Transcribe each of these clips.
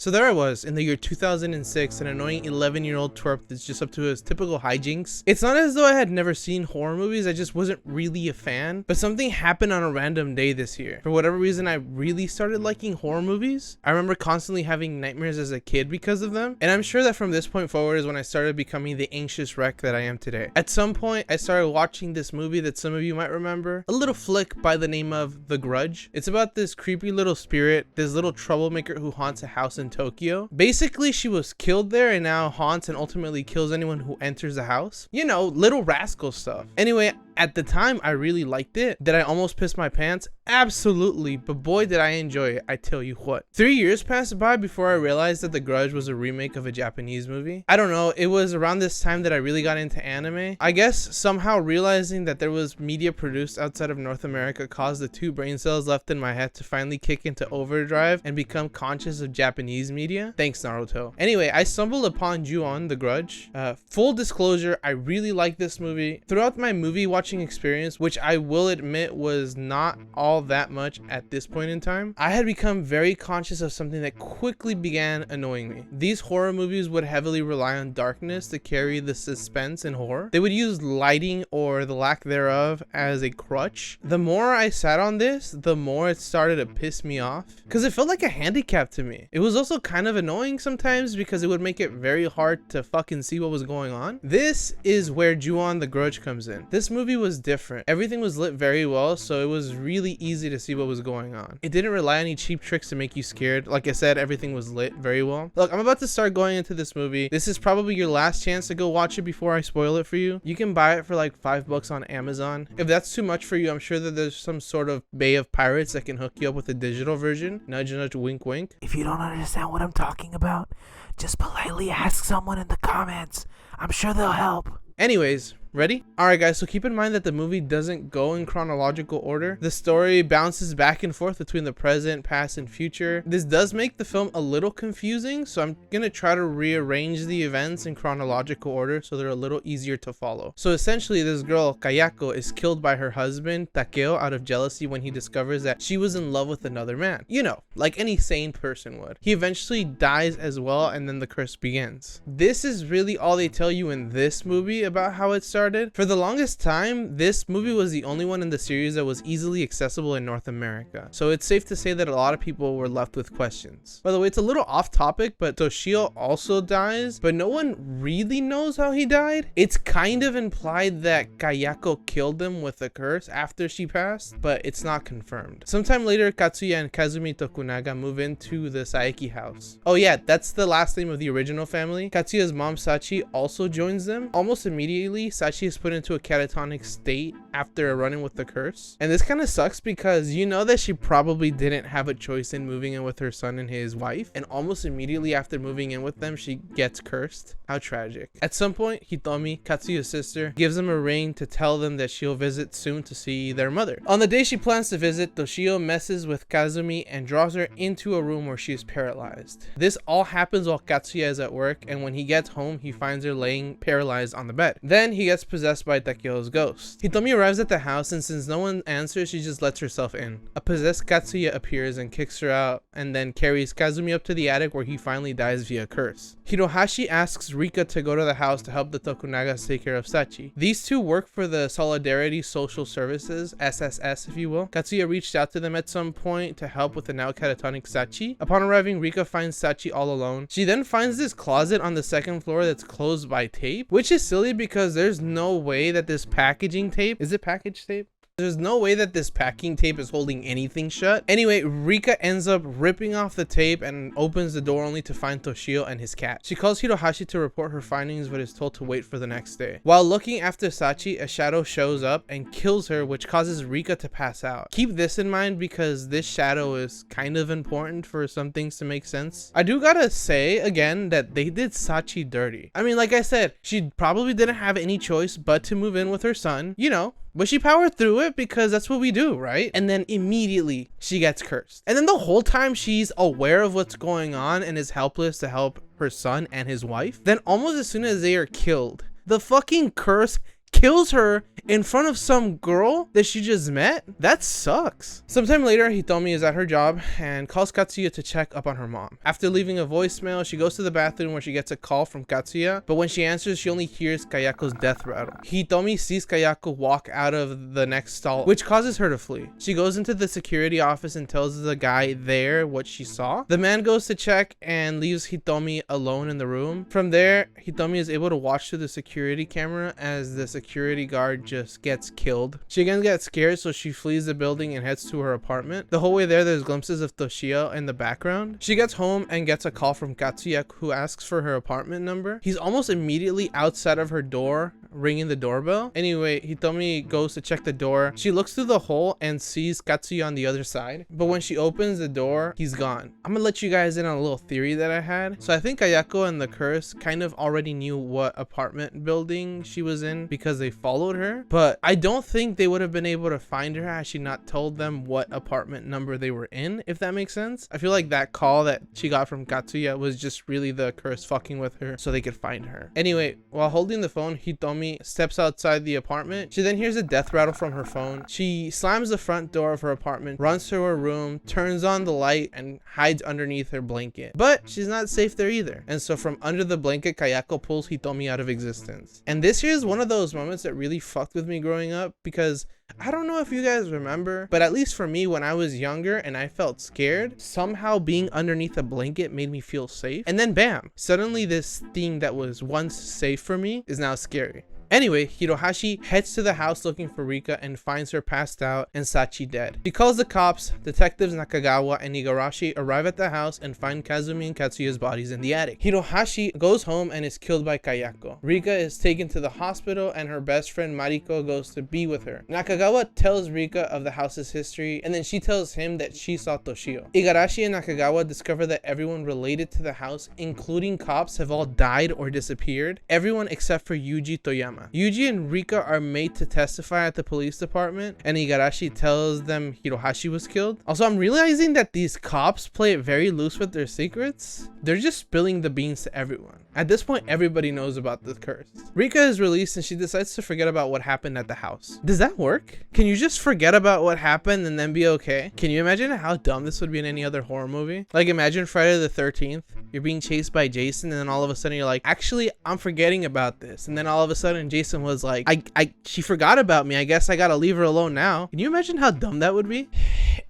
So there I was in the year 2006, an annoying 11-year-old twerp that's just up to his typical hijinks. It's not as though I had never seen horror movies, I just wasn't really a fan, but something happened on a random day this year. For whatever reason, I really started liking horror movies. I remember constantly having nightmares as a kid because of them, and I'm sure that from this point forward is when I started becoming the anxious wreck that I am today. At some point, I started watching this movie that some of you might remember, a little flick by the name of The Grudge. It's about this creepy little spirit, this little troublemaker who haunts a house in Tokyo. Basically, she was killed there and now haunts and ultimately kills anyone who enters the house. You know, little rascal stuff. Anyway, at the time, I really liked it. Did I almost piss my pants? Absolutely, but boy did I enjoy it, I tell you what. 3 years passed by before I realized that The Grudge was a remake of a Japanese movie. I don't know, it was around this time that I really got into anime. I guess somehow realizing that there was media produced outside of North America caused the 2 brain cells left in my head to finally kick into overdrive and become conscious of Japanese media. Thanks, Naruto. Anyway, I stumbled upon Ju-on, The Grudge. Full disclosure, I really like this movie. Throughout my movie watching experience, which I will admit was not all that much at this point in time, I had become very conscious of something that quickly began annoying me. These horror movies would heavily rely on darkness to carry the suspense and horror. They would use lighting or the lack thereof as a crutch. The more I sat on this, the more it started to piss me off because it felt like a handicap to me. It was also kind of annoying sometimes because it would make it very hard to fucking see what was going on. This is where Ju-on The Grudge comes in. This movie was different. Everything was lit very well, so it was really easy to see what was going on. It didn't rely on any cheap tricks to make you scared. Like I said, everything was lit very well. Look, I'm about to start going into this movie. This is probably your last chance to go watch it before I spoil it for you. You can buy it for like $5 on Amazon. If that's too much for you, I'm sure that there's some sort of Bay of Pirates that can hook you up with a digital version. Nudge, nudge, wink, wink. If you don't understand what I'm talking about, just politely ask someone in the comments. I'm sure they'll help. Anyways, ready? Alright guys, so keep in mind that the movie doesn't go in chronological order. The story bounces back and forth between the present, past, and future. This does make the film a little confusing, so I'm gonna try to rearrange the events in chronological order so they're a little easier to follow. So essentially, this girl, Kayako, is killed by her husband, Takeo, out of jealousy when he discovers that she was in love with another man. You know, like any sane person would. He eventually dies as well, and then the curse begins. This is really all they tell you in this movie about how it started. For the longest time, this movie was the only one in the series that was easily accessible in North America. So it's safe to say that a lot of people were left with questions. By the way, it's a little off topic, but Toshio also dies, but no one really knows how he died. It's kind of implied that Kayako killed him with a curse after she passed, but it's not confirmed. Sometime later, Katsuya and Kazumi Tokunaga move into the Saeki house. Oh yeah, that's the last name of the original family. Katsuya's mom, Sachi, also joins them. Almost immediately, Sachi is put into a catatonic state after a run-in with the curse. And this kind of sucks because you know that she probably didn't have a choice in moving in with her son and his wife, and almost immediately after moving in with them, she gets cursed. How tragic. At some point, Hitomi, Katsuya's sister, gives them a ring to tell them that she'll visit soon to see their mother. On the day she plans to visit, Toshio messes with Kazumi and draws her into a room where she is paralyzed. This all happens while Katsuya is at work, and when he gets home, he finds her laying paralyzed on the bed. Then he gets possessed by Takeo's ghost. Hitomi arrives at the house, and since no one answers, she just lets herself in. A possessed Katsuya appears and kicks her out, and then carries Kazumi up to the attic where he finally dies via curse. Hirohashi asks Rika to go to the house to help the Tokunagas take care of Sachi. These two work for the Solidarity Social Services, SSS if you will. Katsuya reached out to them at some point to help with the now catatonic Sachi. Upon arriving, Rika finds Sachi all alone. She then finds this closet on the second floor that's closed by tape, which is silly because there's no way that this packaging tape, is it package tape? There's no way that this packing tape is holding anything shut. Anyway, Rika ends up ripping off the tape and opens the door only to find Toshio and his cat. She calls Hirohashi to report her findings but is told to wait for the next day. While looking after Sachi, a shadow shows up and kills her, which causes Rika to pass out. Keep this in mind because this shadow is kind of important for some things to make sense. I do gotta say again that they did Sachi dirty. I mean, like I said, she probably didn't have any choice but to move in with her son, you know, but she powered through it because that's what we do, right? And then immediately she gets cursed. And then the whole time she's aware of what's going on and is helpless to help her son and his wife. Then almost as soon as they are killed, the fucking curse kills her in front of some girl that she just met? That sucks. Sometime later, Hitomi is at her job and calls Katsuya to check up on her mom. After leaving a voicemail, she goes to the bathroom where she gets a call from Katsuya, but when she answers, she only hears Kayako's death rattle. Hitomi sees Kayako walk out of the next stall, which causes her to flee. She goes into the security office and tells the guy there what she saw. The man goes to check and leaves Hitomi alone in the room. From there, Hitomi is able to watch through the security camera as the security guard just gets killed. She again gets scared, so she flees the building and heads to her apartment. The whole way there's glimpses of Toshio in the background. She gets home and gets a call from Katsuya, who asks for her apartment number. He's almost immediately outside of her door, ringing the doorbell. Anyway, Hitomi goes to check the door. She looks through the hole and sees Katsuya on the other side, but when she opens the door, he's gone. I'm gonna let you guys in on a little theory that I had. So I think Kayako and the curse kind of already knew what apartment building she was in because they followed her, but I don't think they would have been able to find her had she not told them what apartment number they were in, if that makes sense. I feel like that call that she got from Katsuya was just really the curse fucking with her so they could find her. Anyway, while holding the phone, Hitomi steps outside the apartment. She then hears a death rattle from her phone. She slams the front door of her apartment, runs to her room, turns on the light, and hides underneath her blanket. But she's not safe there either. And so from under the blanket, Kayako pulls Hitomi out of existence. And this here is one of those moments that really fucked with me growing up, because I don't know if you guys remember, but at least for me, when I was younger and I felt scared, somehow being underneath a blanket made me feel safe. And then bam, suddenly this thing that was once safe for me is now scary. Anyway, Hirohashi heads to the house looking for Rika and finds her passed out and Sachi dead. He calls the cops. Detectives Nakagawa and Igarashi arrive at the house and find Kazumi and Katsuya's bodies in the attic. Hirohashi goes home and is killed by Kayako. Rika is taken to the hospital and her best friend Mariko goes to be with her. Nakagawa tells Rika of the house's history, and then she tells him that she saw Toshio. Igarashi and Nakagawa discover that everyone related to the house, including cops, have all died or disappeared. Everyone except for Yuji Toyama. Yuji and Rika are made to testify at the police department, and Igarashi tells them Hirohashi was killed. Also, I'm realizing that these cops play it very loose with their secrets. They're just spilling the beans to everyone. At this point, everybody knows about the curse. Rika is released and she decides to forget about what happened at the house. Does that work? Can you just forget about what happened and then be okay? Can you imagine how dumb this would be in any other horror movie? Like, imagine Friday the 13th, you're being chased by Jason, and then all of a sudden you're like, actually, I'm forgetting about this. And then all of a sudden Jason was like, she forgot about me. I guess I gotta leave her alone now. Can you imagine how dumb that would be?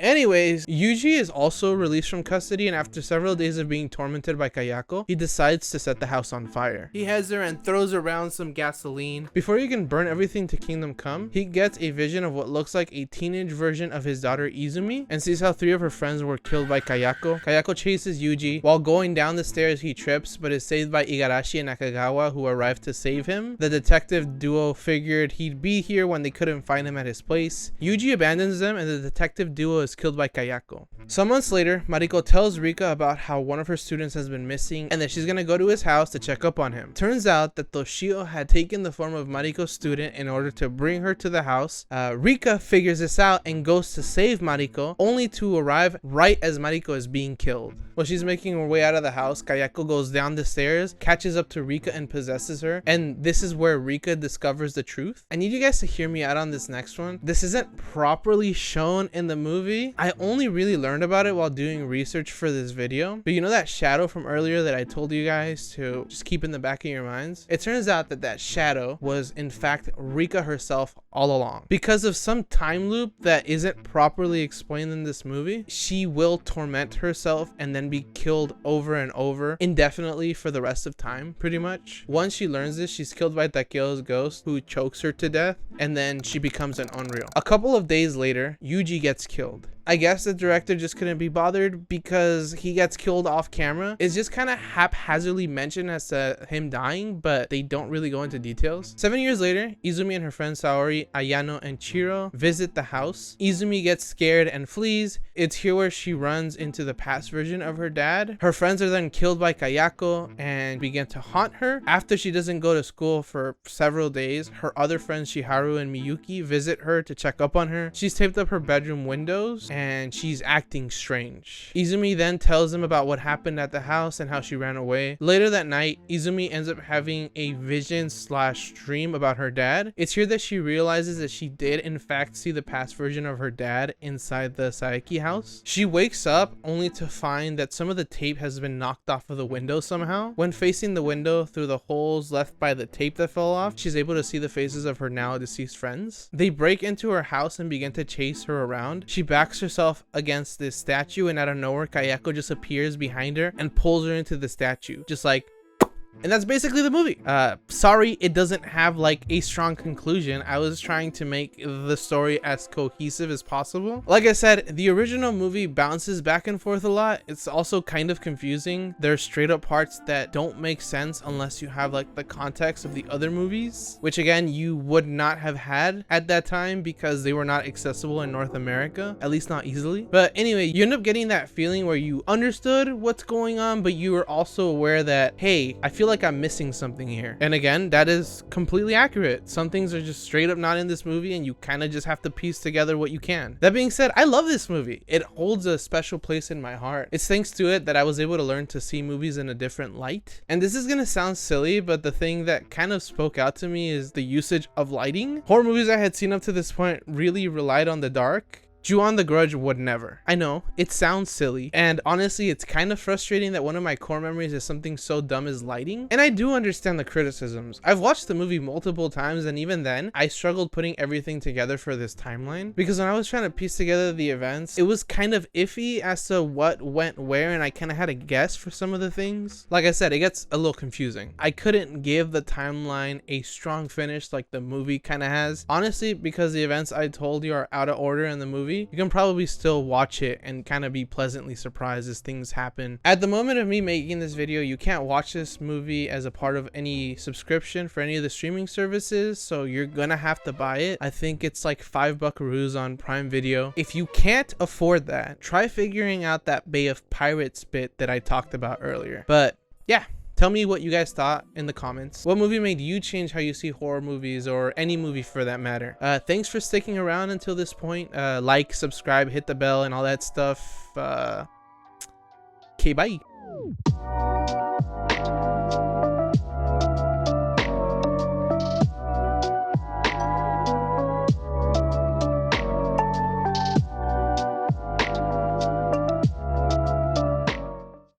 Anyways, Yuji is also released from custody, and after several days of being tormented by Kayako, he decides to set the house on fire. He heads there and throws around some gasoline. Before he can burn everything to Kingdom Come, he gets a vision of what looks like a teenage version of his daughter Izumi and sees how 3 of her friends were killed by Kayako. Kayako chases Yuji. While going down the stairs, he trips but is saved by Igarashi and Nakagawa, who arrive to save him. The detective duo figured he'd be here when they couldn't find him at his place. Yuji abandons them and the detective duo is killed by Kayako. Some months later, Mariko tells Rika about how one of her students has been missing and that she's gonna go to his house to check up on him. Turns out that Toshio had taken the form of Mariko's student in order to bring her to the house. Rika figures this out and goes to save Mariko, only to arrive right as Mariko is being killed. While she's making her way out of the house, Kayako goes down the stairs, catches up to Rika and possesses her, and this is where Rika discovers the truth. I need you guys to hear me out on this next one. This isn't properly shown in the movie. I only really learned about it while doing research for this video, but you know that shadow from earlier that I told you guys to just keep in the back of your minds? It turns out that that shadow was in fact Rika herself all along. Because of some time loop that isn't properly explained in this movie, she will torment herself and then be killed over and over indefinitely for the rest of time, pretty much. Once she learns this, she's killed by Takeo's ghost, who chokes her to death, and then she becomes an Unreal. A couple of days later, Yuji gets killed. I guess the director just couldn't be bothered because he gets killed off camera. It's just kind of haphazardly mentioned as to him dying, but they don't really go into details. 7 years later, Izumi and her friends Saori, Ayano, and Chiro visit the house. Izumi gets scared and flees. It's here where she runs into the past version of her dad. Her friends are then killed by Kayako and begin to haunt her. After she doesn't go to school for several days, her other friends Shiharu and Miyuki visit her to check up on her. She's taped up her bedroom windows and she's acting strange. Izumi then tells him about what happened at the house and how she ran away. Later that night, Izumi ends up having a vision / dream about her dad. It's here that she realizes that she did in fact see the past version of her dad inside the Saeki house. She wakes up only to find that some of the tape has been knocked off of the window somehow. When facing the window through the holes left by the tape that fell off, she's able to see the faces of her now deceased friends. They break into her house and begin to chase her around. She backs herself against this statue, and out of nowhere, Kayako just appears behind her and pulls her into the statue, just like. And that's basically the movie. Sorry, it doesn't have like a strong conclusion. I was trying to make the story as cohesive as possible. Like I said, the original movie bounces back and forth a lot. It's also kind of confusing. There's straight up parts that don't make sense unless you have like the context of the other movies, which again, you would not have had at that time because they were not accessible in North America, at least not easily. But anyway, you end up getting that feeling where you understood what's going on, but you were also aware that, hey, I feel like I'm missing something here. And again, that is completely accurate. Some things are just straight up not in this movie, and you kind of just have to piece together what you can. That being said, I love this movie. It holds a special place in my heart. It's thanks to it that I was able to learn to see movies in a different light. And this is gonna sound silly, but the thing that kind of spoke out to me is the usage of lighting. Horror movies I had seen up to this point really relied on the dark. Ju-on the Grudge would never. I know, it sounds silly, and honestly, it's kind of frustrating that one of my core memories is something so dumb as lighting. And I do understand the criticisms. I've watched the movie multiple times, and even then, I struggled putting everything together for this timeline, because when I was trying to piece together the events, it was kind of iffy as to what went where, and I kind of had a guess for some of the things. Like I said, it gets a little confusing. I couldn't give the timeline a strong finish like the movie kind of has. Honestly, because the events I told you are out of order in the movie, you can probably still watch it and kind of be pleasantly surprised as things happen. At the moment of me making this video, you can't watch this movie as a part of any subscription for any of the streaming services, so you're gonna have to buy it. I think it's like $5 on Prime Video. If you can't afford that, try figuring out that Bay of Pirates bit that I talked about earlier. But yeah. Tell me what you guys thought in the comments. What movie made you change how you see horror movies, or any movie for that matter? Thanks for sticking around until this point. Like, subscribe, hit the bell, and all that stuff. Okay, bye.